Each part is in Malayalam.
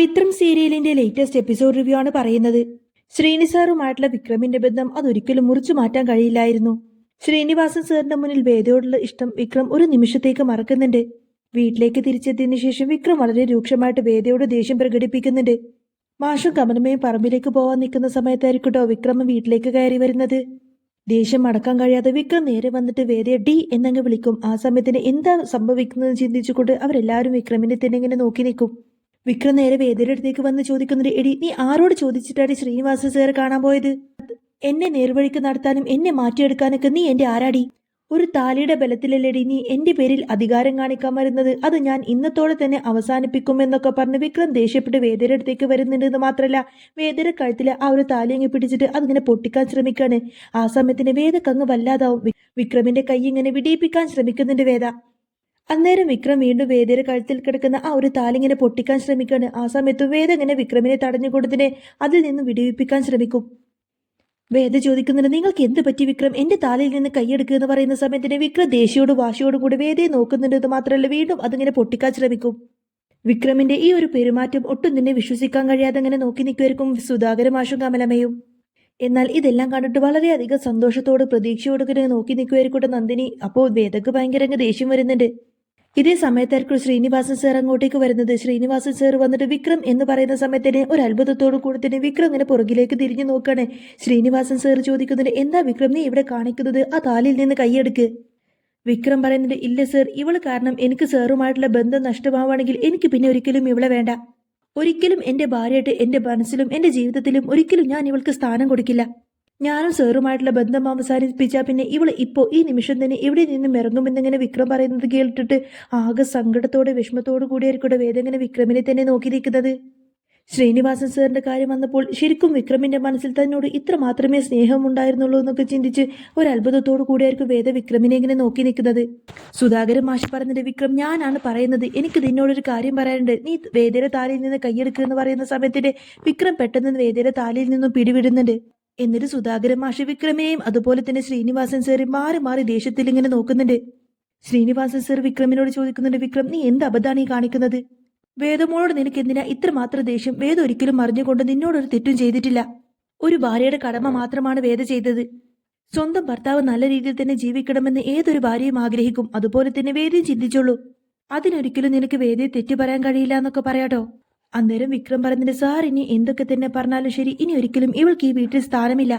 പവിത്രം സീരിയലിന്റെ ലേറ്റസ്റ്റ് എപ്പിസോഡ് റിവ്യൂ ആണ് പറയുന്നത്. ശ്രീനിസാറുമായിട്ടുള്ള വിക്രമിന്റെ ബന്ധം അതൊരിക്കലും മുറിച്ചു മാറ്റാൻ കഴിയില്ലായിരുന്നു. ശ്രീനിവാസൻ സാറിന്റെ മുന്നിൽ വേദയോടുള്ള ഇഷ്ടം വിക്രം ഒരു നിമിഷത്തേക്ക് മറക്കുന്നുണ്ട്. വീട്ടിലേക്ക് തിരിച്ചെത്തിയതിനു ശേഷം വിക്രം വളരെ രൂക്ഷമായിട്ട് വേദയോട് ദേഷ്യം പ്രകടിപ്പിക്കുന്നുണ്ട്. മാഷും കമലമ്മയും പറമ്പിലേക്ക് പോവാൻ നിൽക്കുന്ന സമയത്തായിരിക്കട്ടോ വിക്രമൻ വീട്ടിലേക്ക് കയറി വരുന്നത്. ദേഷ്യം അടക്കാൻ കഴിയാതെ വിക്രം നേരെ വന്നിട്ട് വേദയെ ഡി എന്നങ്ങ് വിളിക്കും. ആ സമയത്തിന് എന്താ സംഭവിക്കുന്നത് ചിന്തിച്ചുകൊണ്ട് അവരെല്ലാവരും വിക്രമിനെ തന്നെ ഇങ്ങനെ നോക്കി നിൽക്കും. വിക്രം നേരെ വേദയുടെ അടുത്തേക്ക് വന്ന് ചോദിക്കുന്നുണ്ട്, എടി നീ ആരോട് ചോദിച്ചിട്ടാണ് ശ്രീനിവാസ സാറെ കാണാൻ പോയത്? എന്നെ നേർവഴിക്ക് നടത്താനും എന്നെ മാറ്റിയെടുക്കാനൊക്കെ നീ എന്റെ ആരാടി? ഒരു താലിയുടെ ബലത്തിലല്ലേടി നീ എന്റെ പേരിൽ അധികാരം കാണിക്കാൻ വരുന്നത്? അത് ഞാൻ ഇന്നത്തോടെ തന്നെ അവസാനിപ്പിക്കുമെന്നൊക്കെ പറഞ്ഞ് വിക്രം ദേഷ്യപ്പെട്ട് വേദയുടെ അടുത്തേക്ക് വരുന്നുണ്ടെന്ന് മാത്രമല്ല വേദയുടെ കഴുത്തിലെ ആ ഒരു താലി അങ്ങ് പിടിച്ചിട്ട് അതിങ്ങനെ പൊട്ടിക്കാൻ ശ്രമിക്കാണ്. ആ സമയത്തിന് വേദക്കങ്ങ് വല്ലാതാവും. വിക്രമിന്റെ കൈ ഇങ്ങനെ വിടിയിപ്പിക്കാൻ ശ്രമിക്കുന്നുണ്ട് വേദ. അന്നേരം വിക്രം വീണ്ടും വേദയുടെ കഴുത്തിൽ കിടക്കുന്ന ആ ഒരു താലിങ്ങനെ പൊട്ടിക്കാൻ ശ്രമിക്കാണ്. ആ സമയത്ത് വേദ ഇങ്ങനെ വിക്രമിനെ തടഞ്ഞുകൊണ്ടതിനെ അതിൽ നിന്നും വിടിവിപ്പിക്കാൻ ശ്രമിക്കും. വേദ ചോദിക്കുന്നുണ്ട്, നിങ്ങൾക്ക് എന്ത് പറ്റി വിക്രം? എന്റെ താലിയിൽ നിന്ന് കൈയെടുക്കുക എന്ന് പറയുന്ന സമയത്തിന് വിക്രം ദേഷ്യയോടും വാശിയോടും കൂടി വേദയെ നോക്കുന്നുണ്ട്. മാത്രമല്ല വീണ്ടും അതിങ്ങനെ പൊട്ടിക്കാൻ ശ്രമിക്കും. വിക്രമിന്റെ ഈ ഒരു പെരുമാറ്റം ഒട്ടും തന്നെ വിശ്വസിക്കാൻ കഴിയാതെ അങ്ങനെ നോക്കി നിൽക്കുമായിരിക്കും സുധാകര മാഷും കമലമ്മയും. എന്നാൽ ഇതെല്ലാം കണ്ടിട്ട് വളരെയധികം സന്തോഷത്തോട് പ്രതീക്ഷയോടെ നോക്കി നിൽക്കുമായിരിക്കട്ടെ നന്ദിനി. അപ്പോൾ വേദക്ക് ഭയങ്കര ദേഷ്യം വരുന്നുണ്ട്. ഇതേ സമയത്തായിരിക്കും ശ്രീനിവാസൻ സാർ അങ്ങോട്ടേക്ക് വരുന്നത്. ശ്രീനിവാസൻ സാർ വന്നിട്ട് വിക്രം എന്ന് പറയുന്ന സമയത്തിന് ഒരു അത്ഭുതത്തോടു കൂടി തന്നെ വിക്രം ഇങ്ങനെ പുറകിലേക്ക് തിരിഞ്ഞു നോക്കാണ്. ശ്രീനിവാസൻ സാർ ചോദിക്കുന്നുണ്ട്, എന്താ വിക്രം നീ ഇവിടെ കാണിക്കുന്നത്? ആ താലിൽ നിന്ന് കൈയെടുക്ക്. വിക്രം പറയുന്നുണ്ട്, ഇല്ല സർ, ഇവള് കാരണം എനിക്ക് സാറുമായിട്ടുള്ള ബന്ധം നഷ്ടമാവുകയാണെങ്കിൽ എനിക്ക് പിന്നെ ഒരിക്കലും ഇവളെ വേണ്ട. ഒരിക്കലും എന്റെ ഭാര്യയായിട്ട് എന്റെ മനസ്സിലും എന്റെ ജീവിതത്തിലും ഒരിക്കലും ഞാൻ ഇവൾക്ക് സ്ഥാനം കൊടുക്കില്ല. ഞാനും സാറുമായിട്ടുള്ള ബന്ധം അവസാനിപ്പിച്ചാൽ പിന്നെ ഇവള് ഇപ്പോൾ ഈ നിമിഷം തന്നെ ഇവിടെ നിന്നും ഇറങ്ങുമെന്നിങ്ങനെ വിക്രം പറയുന്നത് കേട്ടിട്ട് ആകെ സങ്കടത്തോടെ വിഷമത്തോടു കൂടിയായിരിക്കും വേദ ഇങ്ങനെ വിക്രമിനെ തന്നെ നോക്കി നിൽക്കുന്നത്. ശ്രീനിവാസൻ സാറിന്റെ കാര്യം വന്നപ്പോൾ ശരിക്കും വിക്രമിന്റെ മനസ്സിൽ തന്നോട് ഇത്ര മാത്രമേ സ്നേഹം ഉണ്ടായിരുന്നുള്ളൂ എന്നൊക്കെ ചിന്തിച്ച് ഒരു അത്ഭുതത്തോടു കൂടിയായിരിക്കും വേദ വിക്രമിനെ ഇങ്ങനെ നോക്കി നിൽക്കുന്നത്. സുധാകരൻ മാഷി പറഞ്ഞിട്ട്, വിക്രം ഞാനാണ് പറയുന്നത്, എനിക്ക് നിന്നോടൊരു കാര്യം പറയാനുണ്ട്. നീ വേദയുടെ താലിയിൽ നിന്ന് കൈയെടുക്കുക എന്ന് പറയുന്ന സമയത്തിന്റെ വിക്രം പെട്ടെന്ന് വേദയുടെ താലിയിൽ നിന്നും പിടിവിടുന്നുണ്ട്. എന്നിട്ട് സുധാകരൻ മാഷി വിക്രമിനെയും അതുപോലെ തന്നെ ശ്രീനിവാസൻ സാറ് മാറി മാറി ദേഷ്യത്തിൽ ഇങ്ങനെ നോക്കുന്നുണ്ട്. ശ്രീനിവാസൻ സാർ വിക്രമിനോട് ചോദിക്കുന്നുണ്ട്, വിക്രം നീ എന്ത് അബദ്ധാണ് ഈ കാണിക്കുന്നത്? വേദമോളോട് നിനക്ക് എന്തിനാ ഇത്രമാത്രം ദേഷ്യം? വേദ ഒരിക്കലും മറിഞ്ഞുകൊണ്ട് നിന്നോടൊരു തെറ്റും ചെയ്തിട്ടില്ല. ഒരു ഭാര്യയുടെ കടമ മാത്രമാണ് വേദ ചെയ്തത്. സ്വന്തം ഭർത്താവ് നല്ല രീതിയിൽ തന്നെ ജീവിക്കണമെന്ന് ഏതൊരു ഭാര്യയും ആഗ്രഹിക്കും. അതുപോലെ തന്നെ വേദയും ചിന്തിച്ചോളൂ. അതിനൊരിക്കലും നിനക്ക് വേദയെ തെറ്റു പറയാൻ കഴിയില്ല എന്നൊക്കെ പറയാട്ടോ. അന്നേരം വിക്രം പറഞ്ഞിട്ട്, സാർ ഇനി എന്തൊക്കെ തന്നെ പറഞ്ഞാലും ശരി, ഇനി ഒരിക്കലും ഇവൾക്ക് ഈ വീട്ടിൽ സ്ഥാനമില്ല.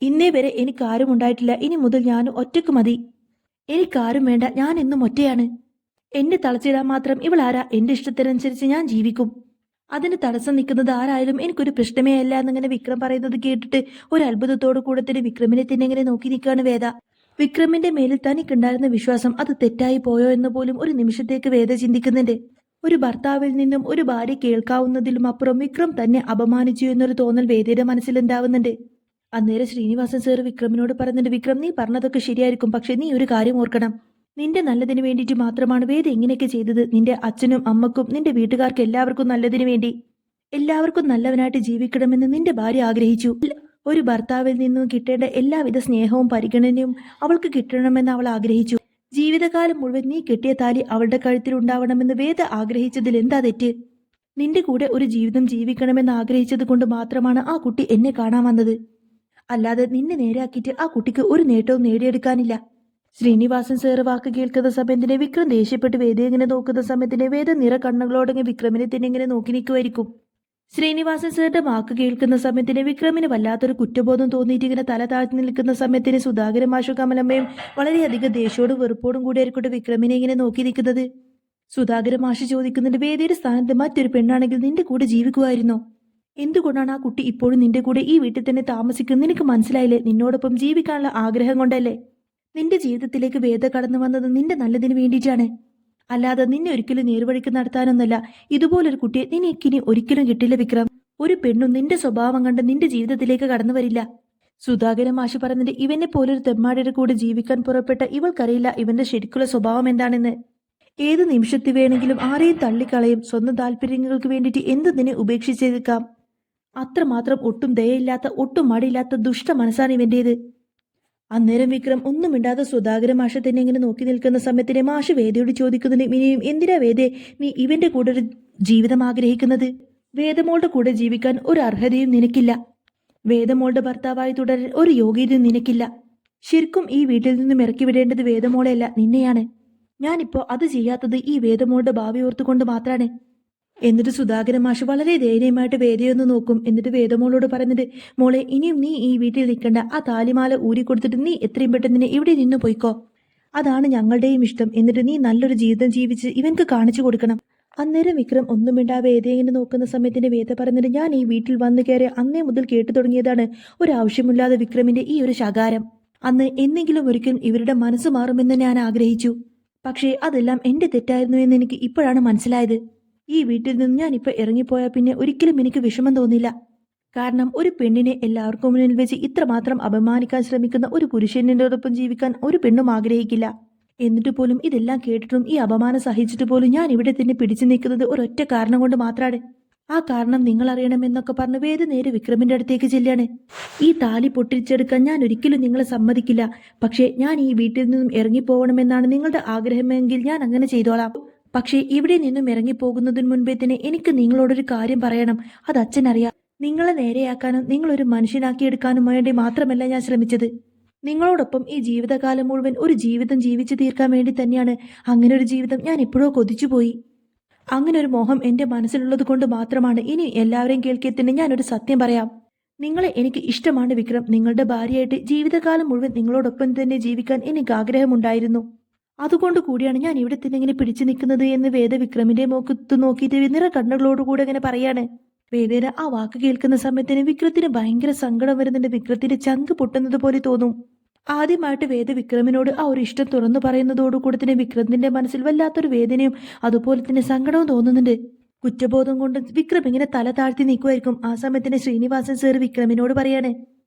ഇന്നേ വരെ എനിക്കാരും ഉണ്ടായിട്ടില്ല. ഇനി മുതൽ ഞാൻ ഒറ്റക്ക് മതി. എനിക്കാരും വേണ്ട. ഞാൻ എന്നും ഒറ്റയാണ്. എന്നെ തളച്ചിടാൻ മാത്രം ഇവളാരാ? എന്റെ ഇഷ്ടത്തിനനുസരിച്ച് ഞാൻ ജീവിക്കും. അതിന് തടസ്സം നിൽക്കുന്നത് ആരായാലും എനിക്കൊരു പ്രശ്നമേ അല്ല എന്നിങ്ങനെ വിക്രം പറയുന്നത് കേട്ടിട്ട് ഒരു അത്ഭുതത്തോടു കൂടെ തന്നെ വിക്രമിനെ തന്നെ ഇങ്ങനെ നോക്കി നിൽക്കുകയാണ് വേദ. വിക്രമിന്റെ മേലിൽ തനിക്കുണ്ടായിരുന്ന വിശ്വാസം അത് തെറ്റായി പോയോ എന്ന് പോലും ഒരു നിമിഷത്തേക്ക് വേദ ചിന്തിക്കുന്നുണ്ട്. ഒരു ഭർത്താവിൽ നിന്നും ഒരു ഭാര്യ കേൾക്കാവുന്നതിലും അപ്പുറം വിക്രം തന്നെ അപമാനിച്ചു എന്നൊരു തോന്നൽ വേദയുടെ മനസ്സിലുണ്ടാവുന്നുണ്ട്. അന്നേരം ശ്രീനിവാസൻ സാർ വിക്രമിനോട് പറയുന്നുണ്ട്, വിക്രം നീ പറഞ്ഞതൊക്കെ ശരിയായിരിക്കും, പക്ഷെ നീ ഒരു കാര്യം ഓർക്കണം. നിന്റെ നല്ലതിന് വേണ്ടിയിട്ട് മാത്രമാണ് വേദ ഇങ്ങനെയൊക്കെ ചെയ്തത്. നിന്റെ അച്ഛനും അമ്മക്കും നിന്റെ വീട്ടുകാർക്ക് എല്ലാവർക്കും നല്ലതിനു വേണ്ടി, എല്ലാവർക്കും നല്ലവനായിട്ട് ജീവിക്കണമെന്ന് നിന്റെ ഭാര്യ ആഗ്രഹിച്ചു. ഒരു ഭർത്താവിൽ നിന്നും കിട്ടേണ്ട എല്ലാവിധ സ്നേഹവും പരിഗണനയും അവൾക്ക് കിട്ടണമെന്ന് അവൾ ആഗ്രഹിച്ചു. ജീവിതകാലം മുഴുവൻ നീ കെട്ടിയ താലി അവളുടെ കഴുത്തിൽ ഉണ്ടാവണമെന്ന് വേദ ആഗ്രഹിച്ചതിൽ എന്താ തെറ്റ്? നിന്റെ കൂടെ ഒരു ജീവിതം ജീവിക്കണമെന്ന് ആഗ്രഹിച്ചത് കൊണ്ട് മാത്രമാണ് ആ കുട്ടി എന്നെ കാണാൻ വന്നത്. അല്ലാതെ നിന്നെ നേരെയാക്കിയിട്ട് ആ കുട്ടിക്ക് ഒരു നേട്ടവും നേടിയെടുക്കാനില്ല. ശ്രീനിവാസൻ സാറ് വാക്ക് കേൾക്കുന്ന സമയത്തിനെ വിക്രം ദേഷ്യപ്പെട്ട് വേദയെ ഇങ്ങനെ നോക്കുന്ന സമയത്തിനെ വേദ നിറ കണ്ണുകളോടെ വിക്രമിനെ തന്നെ ഇങ്ങനെ നോക്കി നിൽക്കുമായിരിക്കും. ശ്രീനിവാസൻ സാറിന്റെ വാക്ക് കേൾക്കുന്ന സമയത്തിന് വിക്രമിന് വല്ലാത്തൊരു കുറ്റബോധം തോന്നിയിട്ട് ഇങ്ങനെ തല താഴ്ത്തി നിൽക്കുന്ന സമയത്തിന് സുധാകരൻ മാഷും കമലമ്മയും വളരെയധികം ദേഷ്യയോടും വെറുപ്പോടും കൂടിയായിരിക്കട്ടെ വിക്രമിനെ ഇങ്ങനെ നോക്കി നിൽക്കുന്നത്. സുധാകരൻ മാഷ് ചോദിക്കുന്നുണ്ട്, വേദിയുടെ സ്ഥാനത്ത് മറ്റൊരു പെണ്ണാണെങ്കിൽ നിന്റെ കൂടെ ജീവിക്കുമായിരുന്നോ? എന്തുകൊണ്ടാണ് ആ കുട്ടി ഇപ്പോഴും നിന്റെ കൂടെ ഈ വീട്ടിൽ തന്നെ താമസിക്കുന്നത്? നിനക്ക് മനസ്സിലായില്ലേ? നിന്നോടൊപ്പം ജീവിക്കാനുള്ള ആഗ്രഹം കൊണ്ടല്ലേ നിന്റെ ജീവിതത്തിലേക്ക് വേദ കടന്നു വന്നത്. നിന്റെ നല്ലതിന് വേണ്ടിയിട്ടാണ്, അല്ലാതെ നിന്നെ ഒരിക്കലും നേർവഴിക്ക് നടത്താനൊന്നല്ല. ഇതുപോലൊരു കുട്ടിയെ നിനക്കിനി ഒരിക്കലും കിട്ടില്ല വിക്രം. ഒരു പെണ്ണും നിന്റെ സ്വഭാവം കണ്ട് നിന്റെ ജീവിതത്തിലേക്ക് കടന്നു വരില്ല. സുധാകരൻ മാഷി പറഞ്ഞിട്ട്, ഇവനെ പോലൊരു തെമ്മാടിയുടെ കൂടെ ജീവിക്കാൻ പുറപ്പെട്ട ഇവൾക്കറിയില്ല ഇവന്റെ ശരിക്കുള്ള സ്വഭാവം എന്താണെന്ന്. ഏത് നിമിഷത്തിൽ വേണമെങ്കിലും ആരെയും തള്ളിക്കളയും. സ്വന്തം താല്പര്യങ്ങൾക്ക് വേണ്ടിയിട്ട് എന്തിനെ ഉപേക്ഷിച്ചേക്കാം. അത്രമാത്രം ഒട്ടും ദയയില്ലാത്ത ഒട്ടും മടിയില്ലാത്ത ദുഷ്ട മനസ്സാണ് ഇവന്റേത്. അന്നേരം വിക്രം ഒന്നും മിണ്ടാതെ സുധാകരൻ മാഷ തന്നെ ഇങ്ങനെ നോക്കി നിൽക്കുന്ന സമയത്തിന് മാഷ് വേദയോട് ചോദിക്കുന്നുണ്ട്, ഇനിയും എന്തിനാ വേദേ നീ ഇവന്റെ കൂടെ ഒരു ജീവിതം ആഗ്രഹിക്കുന്നത്? വേദമോളുടെ കൂടെ ജീവിക്കാൻ ഒരു അർഹതയും നിനക്കില്ല. വേദമോളുടെ ഭർത്താവായി തുടരാൻ ഒരു യോഗ്യതയും നിനക്കില്ല. ശരിക്കും ഈ വീട്ടിൽ നിന്നും ഇറക്കി വിടേണ്ടത് വേദമോളെയല്ല, നിന്നെയാണ്. ഞാനിപ്പോ അത് ചെയ്യാത്തത് ഈ വേദമോളുടെ ഭാവി ഓർത്തുകൊണ്ട് മാത്രാണ്. എന്നിട്ട് സുധാകരൻ മാഷ് വളരെ ധൈര്യമായിട്ട് വേദയൊന്ന് നോക്കും. എന്നിട്ട് വേദമോളോട് പറയുന്നത്, മോളെ, ഇനിയും നീ ഈ വീട്ടിൽ നിൽക്കണ്ട. ആ താലിമാല ഊരിക്കൊടുത്തിട്ട് നീ എത്രയും പെട്ടെന്ന് ഇവിടെ നിന്ന് പോയിക്കോ. അതാണ് ഞങ്ങളുടെയും ഇഷ്ടം. എന്നിട്ട് നീ നല്ലൊരു ജീവിതം ജീവിച്ച് ഇവൻക്ക് കാണിച്ചു കൊടുക്കണം. അന്നേരം വിക്രം ഒന്നും മിണ്ടാ വേദയെ ഇങ്ങനെ നോക്കുന്ന സമയത്തിന് വേദ പറയുന്നത്, ഞാൻ ഈ വീട്ടിൽ വന്നു കയറി അന്നേ മുതൽ കേട്ടു തുടങ്ങിയതാണ് ഒരാവശ്യമില്ലാതെ വിക്രമിന്റെ ഈ ഒരു ശകാരം. അന്ന് എന്നെങ്കിലും ഒരിക്കലും ഇവരുടെ മനസ്സ് മാറുമെന്ന് ഞാൻ ആഗ്രഹിച്ചു. പക്ഷേ അതെല്ലാം എന്റെ തെറ്റായിരുന്നു എന്ന് എനിക്ക് ഇപ്പോഴാണ് മനസ്സിലായത്. ഈ വീട്ടിൽ നിന്ന് ഞാൻ ഇപ്പൊ ഇറങ്ങിപ്പോയാൽ പിന്നെ ഒരിക്കലും എനിക്ക് വിഷമം തോന്നില്ല. കാരണം ഒരു പെണ്ണിനെ എല്ലാവർക്കും മുന്നിൽ വെച്ച് ഇത്രമാത്രം അപമാനിക്കാൻ ശ്രമിക്കുന്ന ഒരു പുരുഷനോടൊപ്പം ജീവിക്കാൻ ഒരു പെണ്ണും ആഗ്രഹിക്കില്ല. എന്നിട്ട് പോലും ഇതെല്ലാം കേട്ടിട്ടും ഈ അപമാനം സഹിച്ചിട്ട് പോലും ഞാൻ ഇവിടെ തന്നെ പിടിച്ചു നിൽക്കുന്നത് ഒരൊറ്റ കാരണം കൊണ്ട് മാത്രമാണ്. ആ കാരണം നിങ്ങൾ അറിയണമെന്നൊക്കെ പറഞ്ഞ് വേദ നേരെ വിക്രമിന്റെ അടുത്തേക്ക് ചെല്ലാണ്. ഈ താലി പൊട്ടിച്ചെടുക്കാൻ ഞാൻ ഒരിക്കലും നിങ്ങളെ സമ്മതിക്കില്ല. പക്ഷേ ഞാൻ ഈ വീട്ടിൽ നിന്നും ഇറങ്ങിപ്പോകണമെന്നാണ് നിങ്ങളുടെ ആഗ്രഹമെങ്കിൽ ഞാൻ അങ്ങനെ ചെയ്തോളാം. പക്ഷേ ഇവിടെ നിന്നും ഇറങ്ങിപ്പോകുന്നതിന് മുൻപേ തന്നെ എനിക്ക് നിങ്ങളോടൊരു കാര്യം പറയണം. അത് അച്ഛനറിയാം. നിങ്ങളെ നേരെയാക്കാനും നിങ്ങളൊരു മനുഷ്യനാക്കിയെടുക്കാനും വേണ്ടി മാത്രമല്ല ഞാൻ ശ്രമിച്ചത്. നിങ്ങളോടൊപ്പം ഈ ജീവിതകാലം മുഴുവൻ ഒരു ജീവിതം ജീവിച്ചു തീർക്കാൻ വേണ്ടി തന്നെയാണ്. അങ്ങനെ ഒരു ജീവിതം ഞാൻ എപ്പോഴോ കൊതിച്ചുപോയി. അങ്ങനെ ഒരു മോഹം എന്റെ മനസ്സിലുള്ളത് കൊണ്ട് മാത്രമാണ്. ഇനി എല്ലാവരെയും കേൾക്കെ തന്നെ ഞാനൊരു സത്യം പറയാം. നിങ്ങളെ എനിക്ക് ഇഷ്ടമാണ് വിക്രം. നിങ്ങളുടെ ഭാര്യയായിട്ട് ജീവിതകാലം മുഴുവൻ നിങ്ങളോടൊപ്പം തന്നെ ജീവിക്കാൻ എനിക്ക് ആഗ്രഹമുണ്ടായിരുന്നു. അതുകൊണ്ട് കൂടിയാണ് ഞാൻ ഇവിടെ തന്നെ ഇങ്ങനെ പിടിച്ചു നിൽക്കുന്നത് എന്ന് വേദ വിക്രമിന്റെ മുഖത്ത് നോക്കിയിട്ട് നിറ കണ്ണുകളോടുകൂടെ അങ്ങനെ പറയാണ്. വേദന ആ വാക്ക് കേൾക്കുന്ന സമയത്തിന് വിക്രത്തിന് ഭയങ്കര സങ്കടം വരുന്നുണ്ട്. വിക്രത്തിന്റെ ചങ്ക് പൊട്ടുന്നത് പോലെ തോന്നും. ആദ്യമായിട്ട് വേദ വിക്രമിനോട് ആ ഒരു ഇഷ്ടം തുറന്നു പറയുന്നതോടുകൂടെ തന്നെ വിക്രമിന്റെ മനസ്സിൽ വല്ലാത്തൊരു വേദനയും അതുപോലെ തന്നെ സങ്കടവും തോന്നുന്നുണ്ട്. കുറ്റബോധം കൊണ്ട് വിക്രം ഇങ്ങനെ തല താഴ്ത്തി നിൽക്കുമായിരിക്കും. ആ സമയത്തിന് ശ്രീനിവാസൻ സാർ വിക്രമിനോട് പറയാണ്,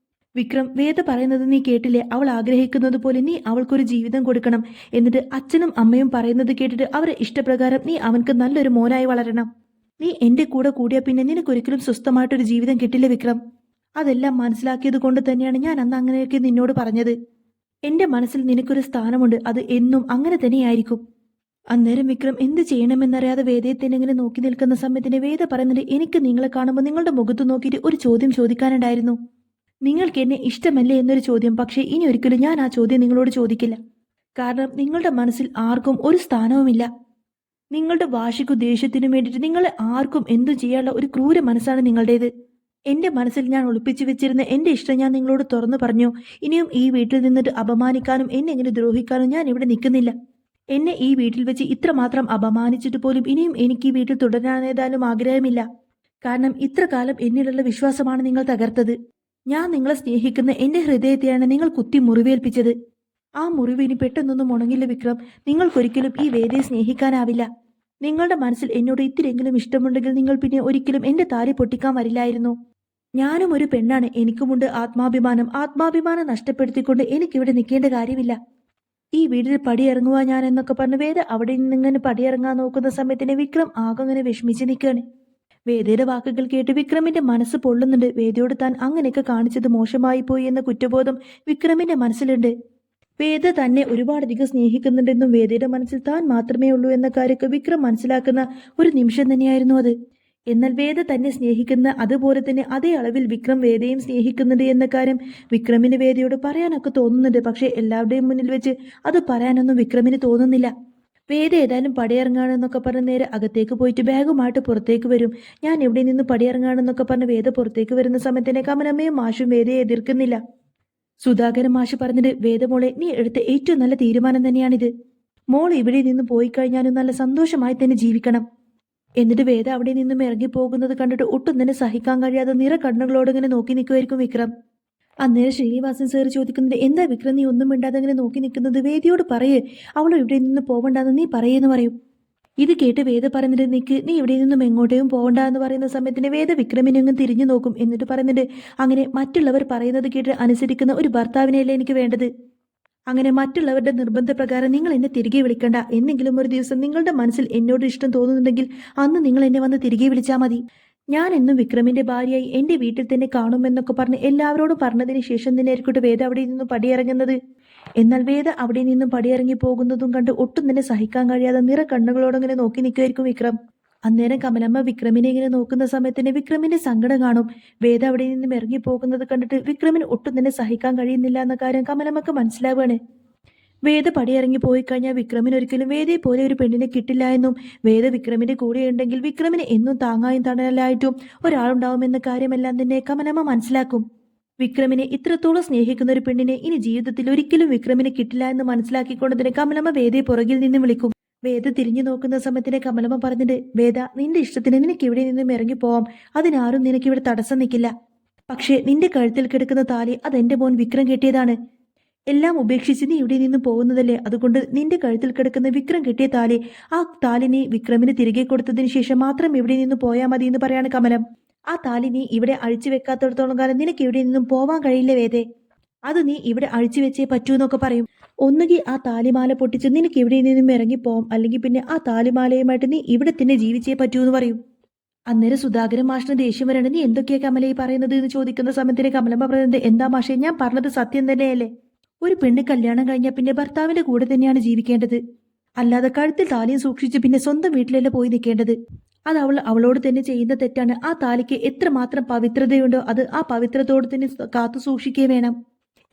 വിക്രം, വേദ പറയുന്നത് നീ കേട്ടില്ലേ? അവൾ ആഗ്രഹിക്കുന്നത് പോലെ നീ അവൾക്കൊരു ജീവിതം കൊടുക്കണം. എന്നിട്ട് അച്ഛനും അമ്മയും പറയുന്നത് കേട്ടിട്ട് അവരെ ഇഷ്ടപ്രകാരം നീ അവൻക്ക് നല്ലൊരു മോനായി വളരണം. നീ എന്റെ കൂടെ കൂടിയാൽ പിന്നെ നിനക്കൊരിക്കലും സ്വസ്ഥമായിട്ടൊരു ജീവിതം കിട്ടില്ല വിക്രം. അതെല്ലാം മനസ്സിലാക്കിയത് കൊണ്ട് തന്നെയാണ് ഞാൻ അന്ന് അങ്ങനെയൊക്കെ നിന്നോട് പറഞ്ഞത്. എന്റെ മനസ്സിൽ നിനക്കൊരു സ്ഥാനമുണ്ട്. അത് എന്നും അങ്ങനെ തന്നെയായിരിക്കും. അന്നേരം വിക്രം എന്ത് ചെയ്യണമെന്നറിയാതെ വേദയെ തന്നെ ഇങ്ങനെ നോക്കി നിൽക്കുന്ന സമയത്തിന് വേദ പറയുന്നത്, എനിക്ക് നിങ്ങളെ കാണുമ്പോൾ നിങ്ങളുടെ മുഖത്ത് നോക്കിയിട്ട് ഒരു ചോദ്യം ചോദിക്കാനുണ്ടായിരുന്നു. നിങ്ങൾക്ക് എന്നെ ഇഷ്ടമല്ലേ എന്നൊരു ചോദ്യം. പക്ഷേ ഇനി ഒരിക്കലും ഞാൻ ആ ചോദ്യം നിങ്ങളോട് ചോദിക്കില്ല. കാരണം നിങ്ങളുടെ മനസ്സിൽ ആർക്കും ഒരു സ്ഥാനവുമില്ല. നിങ്ങളുടെ വാശിക്കും ദേഷ്യത്തിനും വേണ്ടിയിട്ട് നിങ്ങളെ ആർക്കും എന്തും ചെയ്യാനുള്ള ഒരു ക്രൂര മനസ്സാണ് നിങ്ങളുടേത്. എന്റെ മനസ്സിൽ ഞാൻ ഒളിപ്പിച്ചു വെച്ചിരുന്ന എന്റെ ഇഷ്ടം ഞാൻ നിങ്ങളോട് തുറന്നു പറഞ്ഞു. ഇനിയും ഈ വീട്ടിൽ നിന്നിട്ട് അപമാനിക്കാനും എന്നെ എങ്ങനെ ദ്രോഹിക്കാനും ഞാൻ ഇവിടെ നിൽക്കുന്നില്ല. എന്നെ ഈ വീട്ടിൽ വെച്ച് ഇത്രമാത്രം അപമാനിച്ചിട്ട് പോലും ഇനിയും എനിക്ക് ഈ വീട്ടിൽ തുടരാനേതായാലും ആഗ്രഹമില്ല. കാരണം ഇത്ര കാലം എന്നിലുള്ള വിശ്വാസമാണ് നിങ്ങൾ തകർത്തത്. ഞാൻ നിങ്ങളെ സ്നേഹിക്കുന്ന എന്റെ ഹൃദയത്തെയാണ് നിങ്ങൾ കുത്തി മുറിവേൽപ്പിച്ചത്. ആ മുറിവ് ഇനി പെട്ടെന്നൊന്നും ഉണങ്ങില്ല വിക്രം. നിങ്ങൾക്കൊരിക്കലും ഈ വേദയെ സ്നേഹിക്കാനാവില്ല. നിങ്ങളുടെ മനസ്സിൽ എന്നോട് ഇത്തിരെങ്കിലും ഇഷ്ടമുണ്ടെങ്കിൽ നിങ്ങൾ പിന്നെ ഒരിക്കലും എന്റെ താലി പൊട്ടിക്കാൻ വരില്ലായിരുന്നു. ഞാനും ഒരു പെണ്ണാണ്. എനിക്കുമുണ്ട് ആത്മാഭിമാനം. ആത്മാഭിമാനം നഷ്ടപ്പെടുത്തിക്കൊണ്ട് എനിക്കിവിടെ നിൽക്കേണ്ട കാര്യമില്ല. ഈ വീട്ടിൽ പടിയിറങ്ങുവാ ഞാൻ എന്നൊക്കെ പറഞ്ഞ് വേദ അവിടെ നിന്നിങ്ങനെ പടിയിറങ്ങാൻ നോക്കുന്ന സമയത്തിന് വിക്രം ആകെ അങ്ങനെ വിഷമിച്ച് നിൽക്കുകയാണ്. വേദയുടെ വാക്കുകൾ കേട്ട് വിക്രമിന്റെ മനസ്സ് പൊള്ളുന്നുണ്ട്. വേദയോട് താൻ അങ്ങനെയൊക്കെ കാണിച്ചത് മോശമായി പോയി എന്ന കുറ്റബോധം വിക്രമിന്റെ മനസ്സിലുണ്ട്. വേദ തന്നെ ഒരുപാടധികം സ്നേഹിക്കുന്നുണ്ടെന്നും വേദയുടെ മനസ്സിൽ താൻ മാത്രമേ ഉള്ളൂ എന്ന കാര്യമൊക്കെ വിക്രം മനസ്സിലാക്കുന്ന ഒരു നിമിഷം തന്നെയായിരുന്നു അത്. എന്നാൽ വേദ തന്നെ സ്നേഹിക്കുന്ന അതുപോലെ തന്നെ അതേ അളവിൽ വിക്രം വേദയും സ്നേഹിക്കുന്നുണ്ട് എന്ന കാര്യം വിക്രമിന് വേദയോട് പറയാനൊക്കെ തോന്നുന്നുണ്ട്. പക്ഷെ എല്ലാവരുടെയും മുന്നിൽ വെച്ച് അത് പറയാനൊന്നും വിക്രമിന് തോന്നുന്നില്ല. വേദ ഏതായാലും പടിയിറങ്ങാണെന്നൊക്കെ പറഞ്ഞ് നേരെ അകത്തേക്ക് പോയിട്ട് ബാഗുമായിട്ട് പുറത്തേക്ക് വരും. ഞാൻ ഇവിടെ നിന്ന് പടിയിറങ്ങാണെന്നൊക്കെ പറഞ്ഞ് വേദ പുറത്തേക്ക് വരുന്ന സമയത്തന്നെ കമലമ്മയും മാഷും വേദയെ എതിർക്കുന്നില്ല. സുധാകരൻ മാഷ് പറഞ്ഞിട്ട്, വേദമോളെ, നീ എടുത്ത ഏറ്റവും നല്ല തീരുമാനം തന്നെയാണിത്. മോൾ ഇവിടെ നിന്ന് പോയി കഴിഞ്ഞാലും നല്ല സന്തോഷമായി തന്നെ ജീവിക്കണം. എന്നിട്ട് വേദ അവിടെ നിന്നും ഇറങ്ങിപ്പോകുന്നത് കണ്ടിട്ട് ഒട്ടും തന്നെ സഹിക്കാൻ കഴിയാതെ നിറ കണ്ണുകളോടിങ്ങനെ നോക്കി നിൽക്കുമായിരിക്കും വിക്രം. അന്നേരം ശ്രീനിവാസൻ സാർ ചോദിക്കുന്നത്, എന്താ വിക്രം നീ ഒന്നും മിണ്ടാതെ അങ്ങനെ നോക്കി നിൽക്കുന്നത്? വേദിയോട് പറയേ, അവൾ ഇവിടെ നിന്ന് പോവണ്ടെന്ന് നീ പറയെന്ന് പറയും. ഇത് കേട്ട് വേദ പറഞ്ഞിട്ട്, നീ ഇവിടെ നിന്നും എങ്ങോട്ടേയും പോകണ്ട എന്ന് പറയുന്ന സമയത്തിന് വേദ വിക്രമിനെങ്ങും തിരിഞ്ഞു നോക്കും. എന്നിട്ട് പറയുന്നുണ്ട്, അങ്ങനെ മറ്റുള്ളവർ പറയുന്നത് കേട്ട് അനുസരിക്കുന്ന ഒരു ഭർത്താവിനെയല്ലേ എനിക്ക് വേണ്ടത്. അങ്ങനെ മറ്റുള്ളവരുടെ നിർബന്ധപ്രകാരം നിങ്ങൾ എന്നെ തിരികെ വിളിക്കണ്ട. എന്നെങ്കിലും ഒരു ദിവസം നിങ്ങളുടെ മനസ്സിൽ എന്നോട് ഇഷ്ടം തോന്നുന്നുണ്ടെങ്കിൽ അന്ന് നിങ്ങൾ എന്നെ വന്ന് തിരികെ വിളിച്ചാൽ മതി. ഞാൻ എന്നും വിക്രമിന്റെ ഭാര്യയായി എന്റെ വീട്ടിൽ തന്നെ കാണുമെന്നൊക്കെ പറഞ്ഞ് എല്ലാവരോടും പറഞ്ഞതിന് ശേഷം തന്നെ ആയിരിക്കട്ടെ വേദ അവിടെ നിന്നും പടിയിറങ്ങുന്നത്. എന്നാൽ വേദ അവിടെ നിന്നും പടിയിറങ്ങി പോകുന്നതും കണ്ട് ഒട്ടും തന്നെ സഹിക്കാൻ കഴിയാതെ നിറ കണ്ണുകളോടങ്ങനെ നോക്കി നിൽക്കുമായിരിക്കും വിക്രം. അന്നേരം കമലമ്മ വിക്രമിനെ ഇങ്ങനെ നോക്കുന്ന സമയത്തിന് വിക്രമിന്റെ സങ്കടം കാണും. വേദ അവിടെ നിന്നും ഇറങ്ങി പോകുന്നത് കണ്ടിട്ട് വിക്രമിന് ഒട്ടും തന്നെ സഹിക്കാൻ കഴിയുന്നില്ല എന്ന കാര്യം കമലമ്മക്ക് മനസ്സിലാവുകയാണ്. വേദ പടിയിറങ്ങി പോയി കഴിഞ്ഞാൽ വിക്രമിന് ഒരിക്കലും വേദയെ പോലെ ഒരു പെണ്ണിനെ കിട്ടില്ല എന്നും വേദ വിക്രമിന്റെ കൂടെ ഉണ്ടെങ്കിൽ വിക്രമിന് എന്നും താങ്ങായും തണലായിട്ടും ഒരാളുണ്ടാവുമെന്ന കാര്യമെല്ലാം തന്നെ കമലമ്മ മനസ്സിലാക്കും. വിക്രമിനെ ഇത്രത്തോളം സ്നേഹിക്കുന്ന ഒരു പെണ്ണിനെ ഇനി ജീവിതത്തിൽ ഒരിക്കലും വിക്രമിനെ കിട്ടില്ല എന്ന് മനസ്സിലാക്കിക്കൊണ്ട് തന്നെ കമലമ്മ വേദയെ പുറകിൽ നിന്ന് വിളിക്കും. വേദ തിരിഞ്ഞു നോക്കുന്ന സമയത്തിന് കമലമ്മ പറഞ്ഞിട്ട്, വേദ, നിന്റെ ഇഷ്ടത്തിന് നിനക്ക് ഇവിടെ നിന്നും ഇറങ്ങിപ്പോവാം, അതിനാരും നിനക്ക് ഇവിടെ തടസ്സം നിൽക്കില്ല. പക്ഷേ നിന്റെ കഴുത്തിൽ കിടക്കുന്ന താലി അതെന്റെ മോൻ വിക്രം കെട്ടിയതാണ്. എല്ലാം ഉപേക്ഷിച്ച് നീ ഇവിടെ നിന്ന് പോകുന്നതല്ലേ, അതുകൊണ്ട് നിന്റെ കഴുത്തിൽ കിടക്കുന്ന വിക്രം കെട്ടിയ താലി, ആ താലി നീ വിക്രമിന് തിരികെ കൊടുത്തതിന് ശേഷം മാത്രം ഇവിടെ നിന്ന് പോയാൽ മതി എന്ന് പറയാണ് കമലം. ആ താലി നീ ഇവിടെ അഴിച്ചു വെക്കാത്തടത്തോളം കാലം നിനക്ക് ഇവിടെ നിന്നും പോവാൻ കഴിയില്ല വേദേ, അത് നീ ഇവിടെ അഴിച്ചു വെച്ചേ പറ്റൂ എന്നൊക്കെ പറയും. ഒന്നുകിൽ ആ താലിമാല പൊട്ടിച്ച് നിനക്ക് ഇവിടെ നിന്നും ഇറങ്ങിപ്പോവാം, അല്ലെങ്കിൽ പിന്നെ ആ താലിമാലയുമായിട്ട് നീ ഇവിടെ തന്നെ ജീവിച്ചേ പറ്റൂ എന്ന് പറയും. അന്നേരം സുധാകരൻ മാഷിന് ദേഷ്യം വരണം. നീ എന്തൊക്കെയാ കമലയെ പറയുന്നത് എന്ന് ചോദിക്കുന്ന സമയത്തിന് കമലമ്മ പറയുന്നത്, എന്താ മാഷേ, ഞാൻ പറഞ്ഞത് സത്യം തന്നെയല്ലേ. ഒരു പെണ്ണ് കല്യാണം കഴിഞ്ഞാൽ പിന്നെ ഭർത്താവിന്റെ കൂടെ തന്നെയാണ് ജീവിക്കേണ്ടത്, അല്ലാതെ കഴുത്തിൽ താലിയും സൂക്ഷിച്ച് പിന്നെ സ്വന്തം വീട്ടിലല്ല പോയി നിൽക്കേണ്ടത്. അത് അവളോട് തന്നെ ചെയ്യുന്ന തെറ്റാണ്. ആ താലിക്ക് എത്രമാത്രം പവിത്രതയുണ്ടോ അത് ആ പവിത്രതയോട് തന്നെ കാത്തു സൂക്ഷിക്കുകയും വേണം.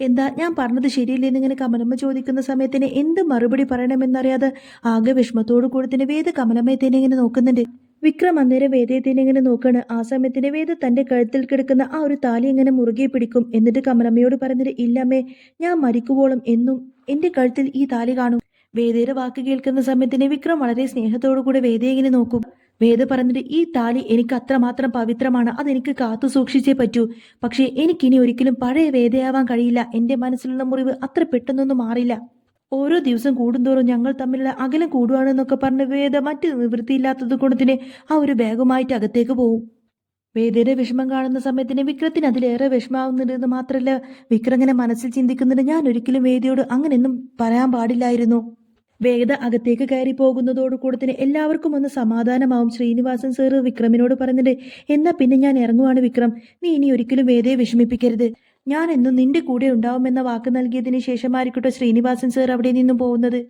എന്താ ഞാൻ പറഞ്ഞത് ശരിയില്ലേ എന്നിങ്ങനെ കമലമ്മ ചോദിക്കുന്ന സമയത്തിന് എന്ത് മറുപടി പറയണമെന്നറിയാതെ ആകെ വിഷമത്തോടു കൂടി തന്നെ വേദ കമലമ്മയെ തന്നെ ഇങ്ങനെ നോക്കുന്നുണ്ട്. വിക്രം അന്നേരം വേദയെ തന്നെ ഇങ്ങനെ നോക്കാണ്. ആ സമയത്തിന് വേദ തന്റെ കഴുത്തിൽ കിടക്കുന്ന ആ ഒരു താലി ഇങ്ങനെ മുറുകെ പിടിക്കും. എന്നിട്ട് കമലമ്മയോട് പറഞ്ഞിട്ട്, ഇല്ലമ്മേ, ഞാൻ മരിക്കുവോളം എന്നും എന്റെ കഴുത്തിൽ ഈ താലി കാണും. വേദയുടെ വാക്ക് കേൾക്കുന്ന സമയത്തിന് വിക്രം വളരെ സ്നേഹത്തോടു കൂടെ വേദയെ ഇങ്ങനെ നോക്കും. വേദ പറഞ്ഞിട്ട്, ഈ താലി എനിക്ക് അത്രമാത്രം പവിത്രമാണ്, അതെനിക്ക് കാത്തു സൂക്ഷിച്ചേ പറ്റൂ. പക്ഷേ എനിക്കിനി ഒരിക്കലും പഴയ വേദയാവാൻ കഴിയില്ല. എന്റെ മനസ്സിലുള്ള മുറിവ് അത്ര പെട്ടെന്നൊന്നും മാറില്ല. ഓരോ ദിവസം കൂടുന്തോറും ഞങ്ങൾ തമ്മിലുള്ള അകലം കൂടുവാണെന്നൊക്കെ പറഞ്ഞ് വേദ മറ്റ് നിവൃത്തിയില്ലാത്തത് കൊണ്ട് തന്നെ ആ ഒരു ബാഗുമായിട്ട് അകത്തേക്ക് പോവും. വേദയുടെ വിഷമം കാണുന്ന സമയത്തിന് വിക്രത്തിന് അതിലേറെ വിഷമാവുന്നുണ്ടെന്ന് മാത്രമല്ല, വിക്രം ഇങ്ങനെ മനസ്സിൽ ചിന്തിക്കുന്നുണ്ട്, ഞാൻ ഒരിക്കലും വേദയോട് അങ്ങനെയൊന്നും പറയാൻ പാടില്ലായിരുന്നു. വേദ അകത്തേക്ക് കയറി പോകുന്നതോടുകൂടി തന്നെ എല്ലാവർക്കും ഒന്ന് സമാധാനമാവും. ശ്രീനിവാസൻ സാറ് വിക്രമിനോട് പറഞ്ഞിട്ട്, എന്നാ പിന്നെ ഞാൻ ഇറങ്ങുവാണ് വിക്രം, നീ ഇനി ഒരിക്കലും വേദയെ വിഷമിപ്പിക്കരുത്. ഞാൻ എന്നും നിന്റെ കൂടെ ഉണ്ടാവുമെന്ന വാക്ക് നൽകിയതിന് ശേഷമായിരിക്കട്ടെ ശ്രീനിവാസൻ സാർ അവിടെ നിന്നും പോകുന്നത്.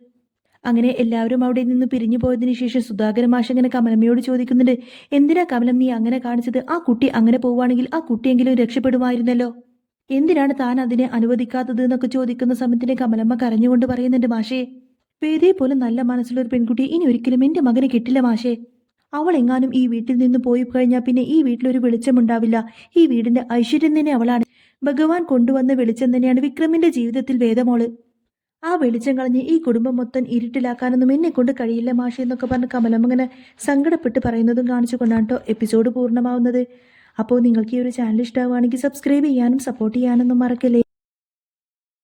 അങ്ങനെ എല്ലാവരും അവിടെ നിന്ന് പിരിഞ്ഞു പോയതിനു ശേഷം സുധാകരൻ മാഷ് അങ്ങനെ കമലമ്മയോട് ചോദിക്കുന്നുണ്ട്, എന്തിനാ കമലം നീ അങ്ങനെ കാണിച്ചത്? ആ കുട്ടി അങ്ങനെ പോവുകയാണെങ്കിൽ ആ കുട്ടിയെങ്കിലും രക്ഷപ്പെടുമായിരുന്നല്ലോ, എന്തിനാണ് താൻ അതിനെ അനുവദിക്കാത്തത് എന്നൊക്കെ ചോദിക്കുന്ന സമയത്തിന് കമലമ്മ കരഞ്ഞുകൊണ്ട് പറയുന്നുണ്ട്, മാഷേ, വേദയെ പോലെ നല്ല മനസ്സിലൊരു പെൺകുട്ടി ഇനി ഒരിക്കലും എന്റെ മകനെ കിട്ടില്ല മാഷേ. അവൾ എങ്ങാനും ഈ വീട്ടിൽ നിന്ന് പോയി കഴിഞ്ഞാൽ പിന്നെ ഈ വീട്ടിലൊരു വെളിച്ചമുണ്ടാവില്ല. ഈ വീടിന്റെ ഐശ്വര്യം തന്നെ അവളാണ്. ഭഗവാൻ കൊണ്ടുവന്ന വെളിച്ചം തന്നെയാണ് വിക്രമിന്റെ ജീവിതത്തിൽ വേദമോള്. ആ വെളിച്ചം കളഞ്ഞ് ഈ കുടുംബം മൊത്തം ഇരുട്ടിലാക്കാനൊന്നും എന്നെ കൊണ്ട് കഴിയില്ല മാഷെ എന്നൊക്കെ പറഞ്ഞ് കമലം അങ്ങനെ സങ്കടപ്പെട്ട് പറയുന്നതും കാണിച്ചു കൊണ്ടാണ് കേട്ടോ എപ്പിസോഡ് പൂർണ്ണമാവുന്നത്. അപ്പോൾ നിങ്ങൾക്ക് ഈ ഒരു ചാനൽ ഇഷ്ടമാവുകയാണെങ്കിൽ സബ്സ്ക്രൈബ് ചെയ്യാനും സപ്പോർട്ട് ചെയ്യാനൊന്നും മറക്കല്ലേ.